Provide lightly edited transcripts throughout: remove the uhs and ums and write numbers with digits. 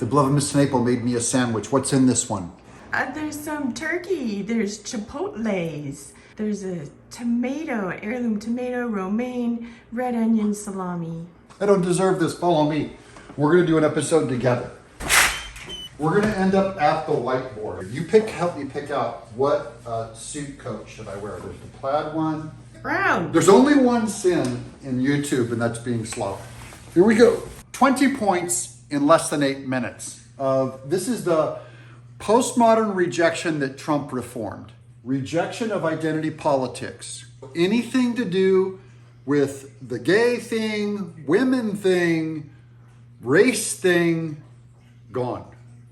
The beloved Miss Snaple made me a sandwich. What's in this one? There's some turkey, there's chipotles, there's a tomato, heirloom tomato, romaine, red onion, salami. I don't deserve this. Follow me. We're going to do an episode together. We're going to end up at the whiteboard. You help me pick out what suit coat should I wear. There's the plaid one. Brown. There's only one sin in YouTube, and that's being slow. Here we go. 20 points in less than 8 minutes. This is the postmodern rejection that Trump reformed. Rejection of identity politics. Anything to do with the gay thing, women thing, race thing, gone.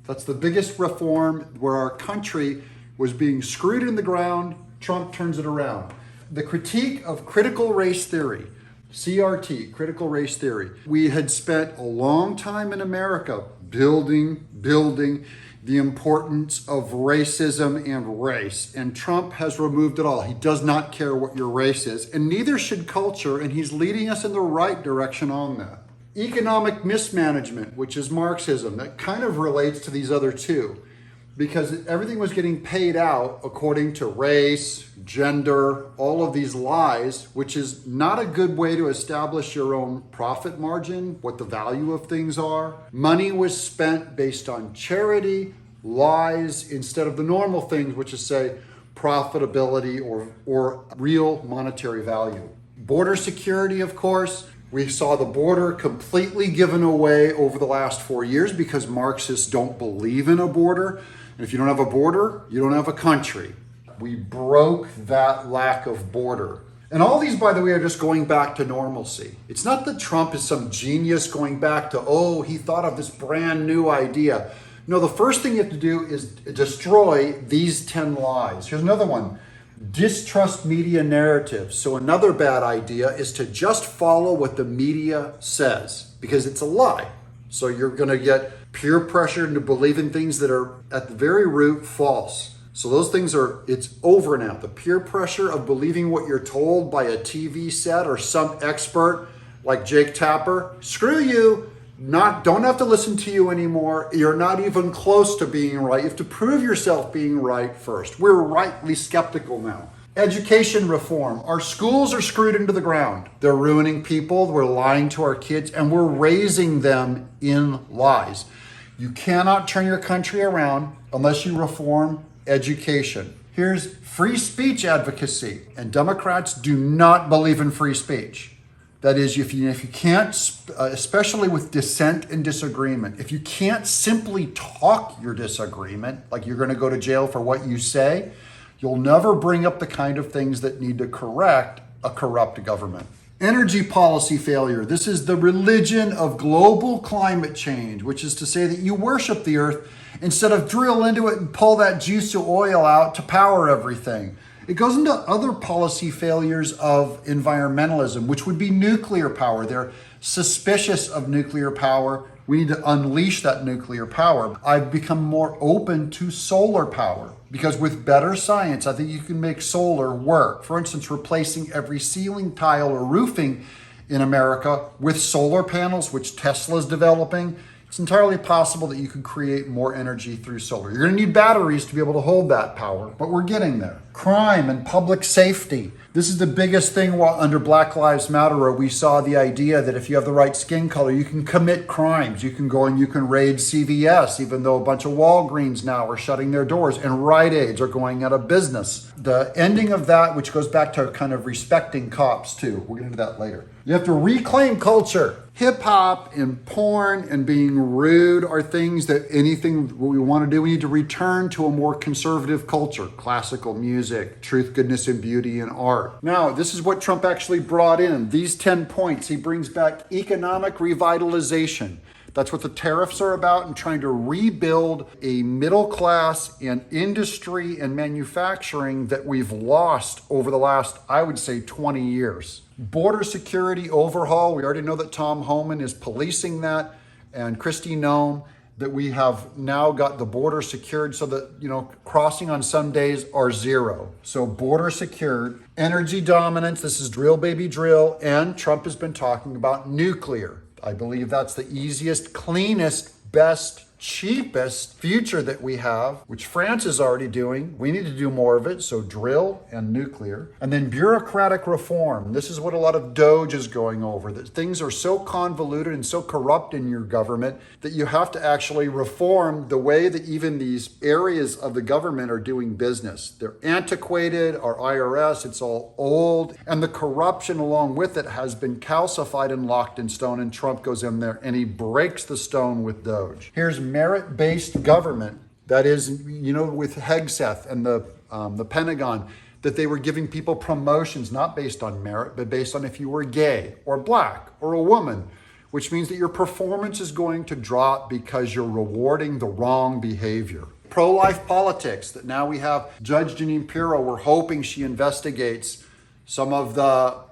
That's the biggest reform where our country was being screwed in the ground. Trump turns it around. The critique of critical race theory, CRT, critical race theory. We had spent a long time in America building the importance of racism and race. And Trump has removed it all. He does not care what your race is, and neither should culture, and he's leading us in the right direction on that. Economic mismanagement, which is Marxism, that kind of relates to these other two, because everything was getting paid out according to race, gender, all of these lies, which is not a good way to establish your own profit margin, what the value of things are. Money was spent based on charity, lies, instead of the normal things, which is, say, profitability or real monetary value. Border security, of course. We saw the border completely given away over the last 4 years because Marxists don't believe in a border. And if you don't have a border, you don't have a country. We broke that lack of border. And all these, by the way, are just going back to normalcy. It's not that Trump is some genius going back to, he thought of this brand new idea. No, the first thing you have to do is destroy these 10 lies. Here's another one. Distrust media narratives. So another bad idea is to just follow what the media says because it's a lie. So you're going to get peer pressure into believing things that are at the very root false. So those things it's over now. The peer pressure of believing what you're told by a TV set or some expert like Jake Tapper, screw you. Don't have to listen to you anymore. You're not even close to being right. You have to prove yourself being right first. We're rightly skeptical now. Education reform. Our schools are screwed into the ground. They're ruining people. We're lying to our kids, and we're raising them in lies. You cannot turn your country around unless you reform education. Here's free speech advocacy, and Democrats do not believe in free speech. That is, if you can't, especially with dissent and disagreement, if you can't simply talk your disagreement, like you're going to go to jail for what you say, you'll never bring up the kind of things that need to correct a corrupt government. Energy policy failure. This is the religion of global climate change, which is to say that you worship the earth instead of drill into it and pull that juice of oil out to power everything. It goes into other policy failures of environmentalism, which would be nuclear power. They're suspicious of nuclear power. We need to unleash that nuclear power. I've become more open to solar power because with better science, I think you can make solar work. For instance, replacing every ceiling tile or roofing in America with solar panels, which Tesla's developing. It's entirely possible that you could create more energy through solar. You're going to need batteries to be able to hold that power, but we're getting there. Crime and public safety. This is the biggest thing under Black Lives Matter, where we saw the idea that if you have the right skin color, you can commit crimes. You can go and you can raid CVS, even though a bunch of Walgreens now are shutting their doors and Rite Aids are going out of business. The ending of that, which goes back to kind of respecting cops too. We'll get into that later. You have to reclaim culture. Hip hop and porn and being rude are things that anything we want to do, we need to return to a more conservative culture. Classical music, truth, goodness, and beauty in art. Now, this is what Trump actually brought in. These 10 points, he brings back economic revitalization. That's what the tariffs are about, and trying to rebuild a middle class and industry and manufacturing that we've lost over the last, I would say, 20 years. Border security overhaul. We already know that Tom Homan is policing that, and Kristi Noem, that we have now got the border secured so that, crossing on some days are zero. So border secured. Energy dominance. This is drill, baby, drill. And Trump has been talking about nuclear. I believe that's the easiest, cleanest, best cheapest future that we have, which France is already doing. We need to do more of it, so drill and nuclear. And then bureaucratic reform. This is what a lot of Doge is going over, that things are so convoluted and so corrupt in your government that you have to actually reform the way that even these areas of the government are doing business. They're antiquated, our IRS, it's all old, and the corruption along with it has been calcified and locked in stone, and Trump goes in there and he breaks the stone with Doge. Here's merit-based government. That is, with Hegseth and the Pentagon, that they were giving people promotions not based on merit, but based on if you were gay or black or a woman, which means that your performance is going to drop because you're rewarding the wrong behavior. Pro-life politics, that now we have Judge Jeanine Pirro. We're hoping she investigates some of the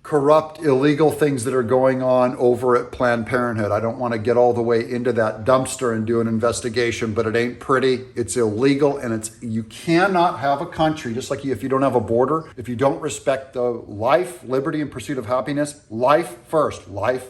corrupt, illegal things that are going on over at Planned Parenthood. I don't want to get all the way into that dumpster and do an investigation, but it ain't pretty. It's illegal, and you cannot have a country, just like if you don't have a border, if you don't respect the life, liberty, and pursuit of happiness. Life first. Life,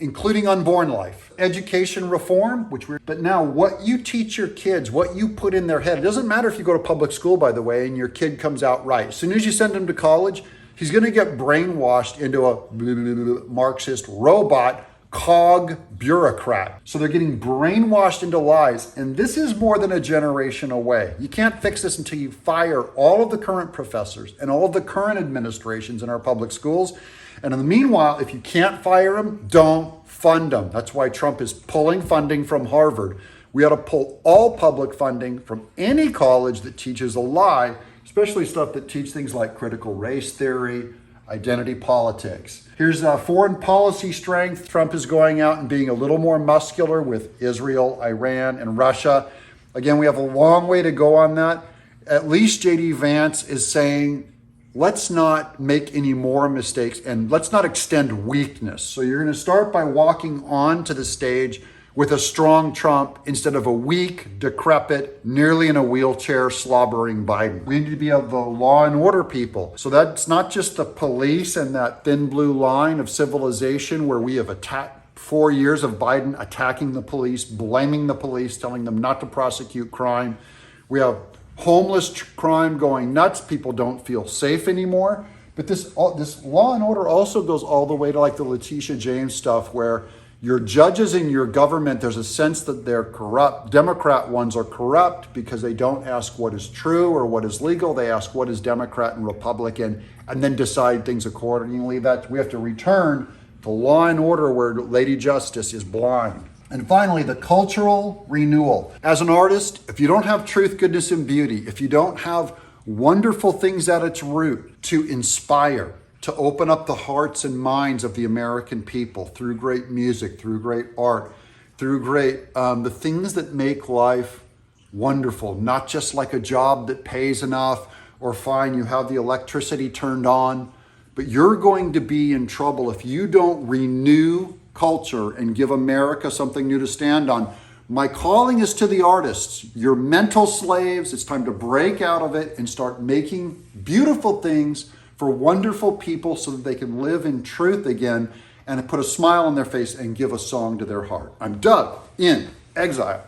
including unborn life. Education reform, but now what you teach your kids, what you put in their head, it doesn't matter if you go to public school, by the way, and your kid comes out right. As soon as you send him to college, he's going to get brainwashed into a Marxist robot cog bureaucrat. So they're getting brainwashed into lies. And this is more than a generation away. You can't fix this until you fire all of the current professors and all of the current administrations in our public schools. And in the meanwhile, if you can't fire them, don't fund them. That's why Trump is pulling funding from Harvard. We ought to pull all public funding from any college that teaches a lie, especially stuff that teach things like critical race theory, identity politics. Here's foreign policy strength. Trump is going out and being a little more muscular with Israel, Iran, and Russia. Again, we have a long way to go on that. At least J.D. Vance is saying, let's not make any more mistakes and let's not extend weakness. So you're going to start by walking onto the stage with a strong Trump instead of a weak, decrepit, nearly in a wheelchair, slobbering Biden. We need to be the law and order people. So that's not just the police and that thin blue line of civilization where we have attacked 4 years of Biden attacking the police, blaming the police, telling them not to prosecute crime. We have homeless crime going nuts. People don't feel safe anymore. But this law and order also goes all the way to like the Letitia James stuff where your judges in your government, there's a sense that they're corrupt. Democrat ones are corrupt because they don't ask what is true or what is legal. They ask what is Democrat and Republican and then decide things accordingly. That we have to return to law and order where Lady Justice is blind. And finally, the cultural renewal. As an artist, if you don't have truth, goodness, and beauty, if you don't have wonderful things at its root to inspire, to open up the hearts and minds of the American people through great music, through great art, through the things that make life wonderful, not just like a job that pays enough or fine, you have the electricity turned on, but you're going to be in trouble if you don't renew culture and give America something new to stand on. My calling is to the artists. You're mental slaves. It's time to break out of it and start making beautiful things for wonderful people so that they can live in truth again and put a smile on their face and give a song to their heart. I'm Doug in Exile.